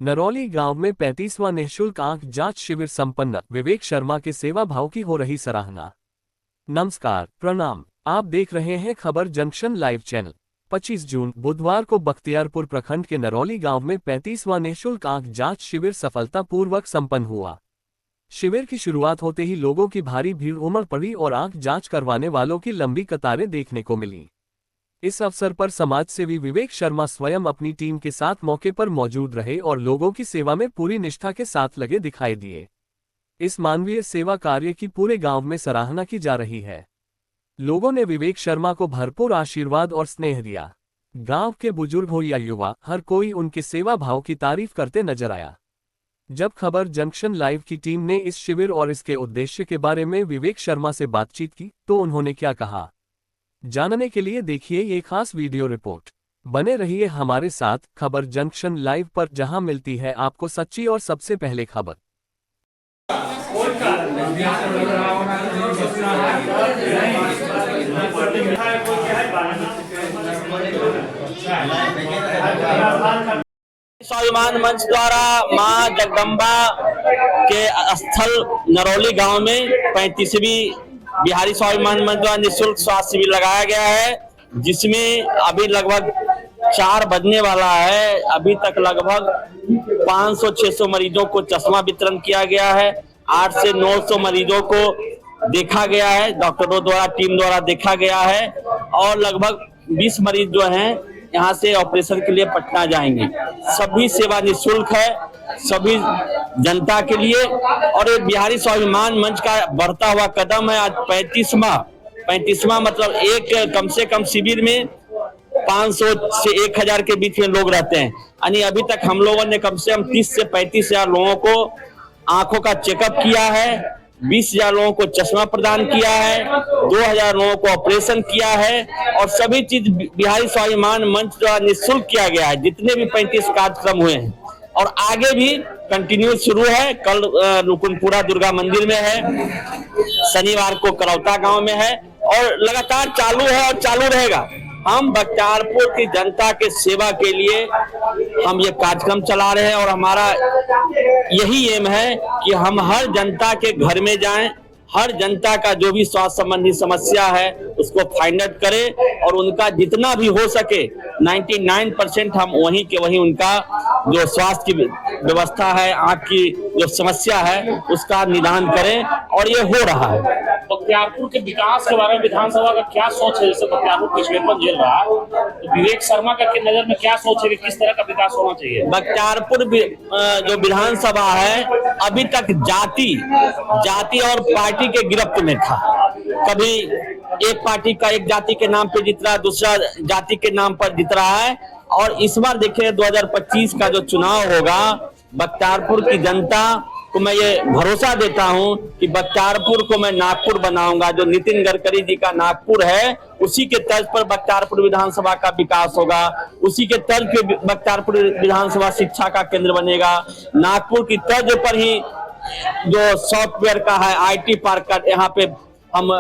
नरौली गांव में 35वां निःशुल्क आंख जांच शिविर संपन्न। विवेक शर्मा के सेवा भाव की हो रही सराहना। नमस्कार, प्रणाम। आप देख रहे हैं खबर जंक्शन लाइव चैनल। 25 जून बुधवार को बख्तियारपुर प्रखंड के नरौली गांव में 35वां निःशुल्क आंख जांच शिविर सफलतापूर्वक संपन्न हुआ। शिविर की शुरुआत होते ही लोगों की भारी भीड़ उमड़ पड़ी और आंख जांच करवाने वालों की लंबी कतारें देखने को मिली। इस अवसर पर समाजसेवी विवेक शर्मा स्वयं अपनी टीम के साथ मौके पर मौजूद रहे और लोगों की सेवा में पूरी निष्ठा के साथ लगे दिखाई दिए। इस मानवीय सेवा कार्य की पूरे गांव में सराहना की जा रही है। लोगों ने विवेक शर्मा को भरपूर आशीर्वाद और स्नेह दिया। गांव के बुजुर्ग हो या युवा, हर कोई उनके सेवा भाव की तारीफ करते नजर आया। जब खबर जंक्शन लाइव की टीम ने इस शिविर और इसके उद्देश्य के बारे में विवेक शर्मा से बातचीत की तो उन्होंने क्या कहा, जानने के लिए देखिए ये खास वीडियो रिपोर्ट। बने रहिए हमारे साथ खबर जंक्शन लाइव पर, जहां मिलती है आपको सच्ची और सबसे पहले खबर। स्वाभिमान मंच द्वारा मां जगदम्बा के स्थल नरौली गांव में 35वीं बिहारी स्वाभिमान मंच द्वारा निःशुल्क स्वास्थ्य शिविर लगाया गया है, जिसमें अभी लगभग 4 बजने वाला है। अभी तक लगभग 500-600 मरीजों को चश्मा वितरण किया गया है। 8 से 900 मरीजों को देखा गया है, डॉक्टरों द्वारा, टीम द्वारा देखा गया है। और लगभग 20 मरीज जो हैं यहाँ से ऑपरेशन के लिए पटना जाएंगे। सभी सेवा निःशुल्क है, सभी जनता के लिए। और ये बिहारी स्वाभिमान मंच का बढ़ता हुआ कदम है। आज 35वां मतलब एक कम से कम शिविर में 500 से 1000 के बीच में लोग रहते हैं। यानी अभी तक हम लोगों ने कम से कम 30 से 35 हजार लोगों को आंखों का चेकअप किया है, 20,000 लोगों को चश्मा प्रदान किया है, 2000 लोगों को ऑपरेशन किया है। और सभी चीज बिहारी स्वाभिमान मंच द्वारा निःशुल्क किया गया है। जितने भी 35 कार्यक्रम हुए हैं और आगे भी कंटिन्यू शुरू है। कल रुकुनपुरा दुर्गा मंदिर में है, शनिवार को करौता गांव में है और लगातार चालू है और चालू रहेगा। हम बख्तियारपुर की जनता के सेवा के लिए हम ये कार्यक्रम चला रहे हैं और हमारा यही एम है कि हम हर जनता के घर में जाएं, हर जनता का जो भी स्वास्थ्य संबंधी समस्या है उसको फाइंड आउट करें और उनका जितना भी हो सके 99% हम वहीं के वहीं उनका जो स्वास्थ्य की व्यवस्था है, आंख की जो समस्या है उसका निदान करें। और ये हो रहा है। बख्तियारपुर के विकास के बारे में विधानसभा का क्या सोच है? जैसे बख्तियारपुर पिछड़ेपन झेल रहा है, तो विवेक शर्मा का नजर में क्या सोच है कि किस तरह का विकास होना चाहिए? बख्तियारपुर जो विधानसभा है अभी तक जाति और पार्टी के गिरफ्त में था। कभी एक पार्टी का एक जाति के नाम पे जीत रहा है, दूसरा जाति के नाम पर जीत रहा है। और इस बार देखिए 2025 का जो चुनाव होगा, बख्तियारपुर की जनता को मैं ये भरोसा देता हूं कि बख्तियारपुर को मैं नागपुर बनाऊंगा। जो नितिन गडकरी जी का नागपुर है उसी के तर्ज पर बख्तियारपुर विधानसभा का विकास होगा। उसी के तर्ज पे बख्तियारपुर विधानसभा शिक्षा का केंद्र बनेगा। नागपुर की तर्ज पर ही जो सॉफ्टवेयर का है, IT पार्क का, यहाँ पे हम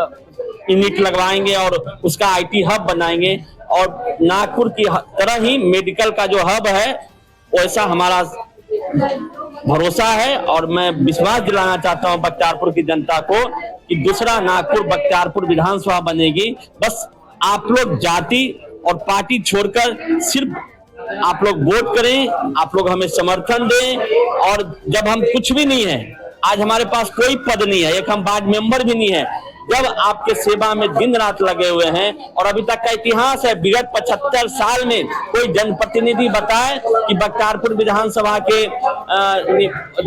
यूनिट लगवाएंगे और उसका IT हब बनाएंगे। और नागपुर की तरह ही मेडिकल का जो हब है वैसा हमारा भरोसा है। और मैं विश्वास दिलाना चाहता हूं बख्तियारपुर की जनता को कि दूसरा नागपुर बख्तियारपुर विधानसभा बनेगी। बस आप लोग जाति और पार्टी छोड़कर सिर्फ आप लोग वोट करें, आप लोग हमें समर्थन दें। और जब हम कुछ भी नहीं है, आज हमारे पास कोई पद नहीं है, एक हम वार्ड मेंबर भी नहीं है, जब आपके सेवा में दिन रात लगे हुए हैं और अभी तक का इतिहास है, विगत 75 साल में कोई जनप्रतिनिधि बताए कि बख्तियारपुर विधानसभा के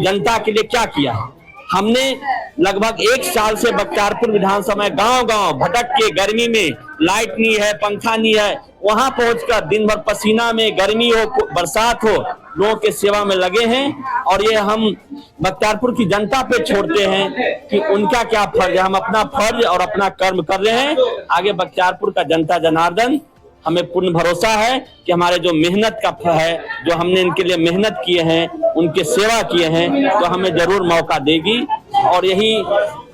जनता के लिए क्या किया है। हमने लगभग 1 साल से बख्तियारपुर विधानसभा में गांव-गांव भटक के, गर्मी में लाइट नहीं है, पंखा नहीं है, वहां पहुंचकर दिन भर पसीना में, गर्मी हो बरसात हो, लोगों के सेवा में लगे हैं। और ये हम बख्तियारपुर की जनता पे छोड़ते हैं कि उनका क्या फर्ज है। हम अपना फर्ज और अपना कर्म कर रहे हैं। आगे बख्तियारपुर का जनता जनार्दन, हमें पूर्ण भरोसा है कि हमारे जो मेहनत का फल है, जो हमने इनके लिए मेहनत किए हैं, उनके सेवा किए हैं, तो हमें जरूर मौका देगी। और यही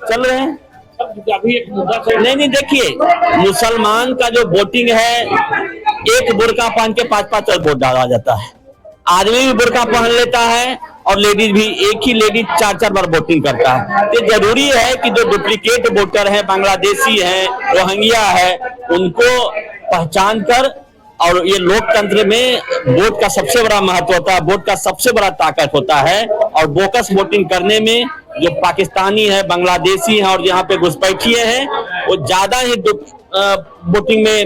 चल रहे हैं। अभी एक मुद्दा नहीं, देखिए मुसलमान का जो वोटिंग है, एक बुर्का पहन के 5-5 वोट डाला जाता है। आदमी भी बुर्का पहन लेता है और लेडीज भी, एक ही लेडीज 4-4 बार वोटिंग करता है। तो जरूरी है कि जो डुप्लीकेट वोटर है, बांग्लादेशी है, रोहिंग्या है, उनको पहचान कर, और ये लोकतंत्र में वोट का सबसे बड़ा महत्व होता है, वोट का सबसे बड़ा ताकत होता है। और बोकस वोटिंग करने में जो पाकिस्तानी है, बांग्लादेशी है और यहाँ पे घुसपैठिए हैं, वो ज्यादा ही वोटिंग में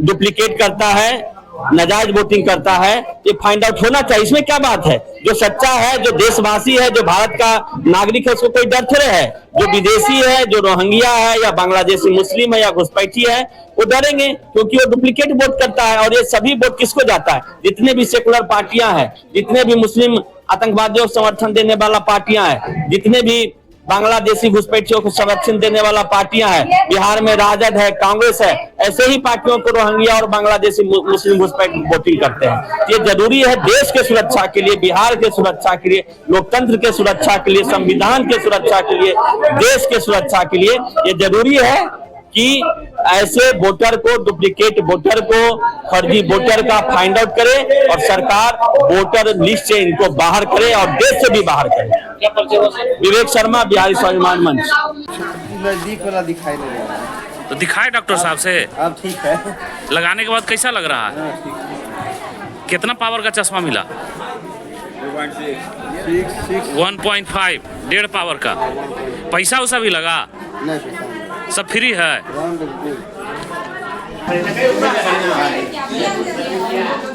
डुप्लीकेट करता है, नाजायज वोटिंग करता है। ये फाइंड आउट होना चाहिए, इसमें क्या बात है। जो सच्चा है, जो देशवासी है, जो भारत का नागरिक है, उसको कोई डर थोड़े है। जो विदेशी है, जो रोहिंग्या है या बांग्लादेशी मुस्लिम है या घुसपैठी है, वो डरेंगे क्योंकि वो डुप्लीकेट वोट करता है। और ये सभी वोट किसको जाता है? जितने भी सेकुलर पार्टियां हैं, जितने भी मुस्लिम आतंकवादियों को समर्थन देने वाला पार्टियां हैं, जितने भी बांग्लादेशी घुसपैठियों को संरक्षण देने वाला पार्टियां हैं, बिहार में राजद है, कांग्रेस है, ऐसे ही पार्टियों को रोहिंग्या और बांग्लादेशी मुस्लिम घुसपैठी वोटिंग करते हैं। ये जरूरी है देश के सुरक्षा के लिए, बिहार के सुरक्षा के लिए, लोकतंत्र के सुरक्षा के लिए, संविधान के सुरक्षा के लिए, देश के सुरक्षा के लिए ये जरूरी है कि ऐसे वोटर को, डुप्लीकेट वोटर को, फर्जी वोटर का फाइंड आउट करे और सरकार वोटर लिस्ट से इनको बाहर करे और देश से भी बाहर करे। क्या परिचय हुआ सर? विवेक शर्मा, बिहारी स्वाभिमान मंच। नजदीक वाला दिखाई दे रहा है। तो दिखाए डॉक्टर साहब से। अब ठीक है। लगाने के बाद कैसा लग रहा है? कितना पावर का चश्मा मिला? 1.5, 1.5 पावर का। पैसा उसा भी लगा? नहीं पैसा सब फ्री है? नहीं।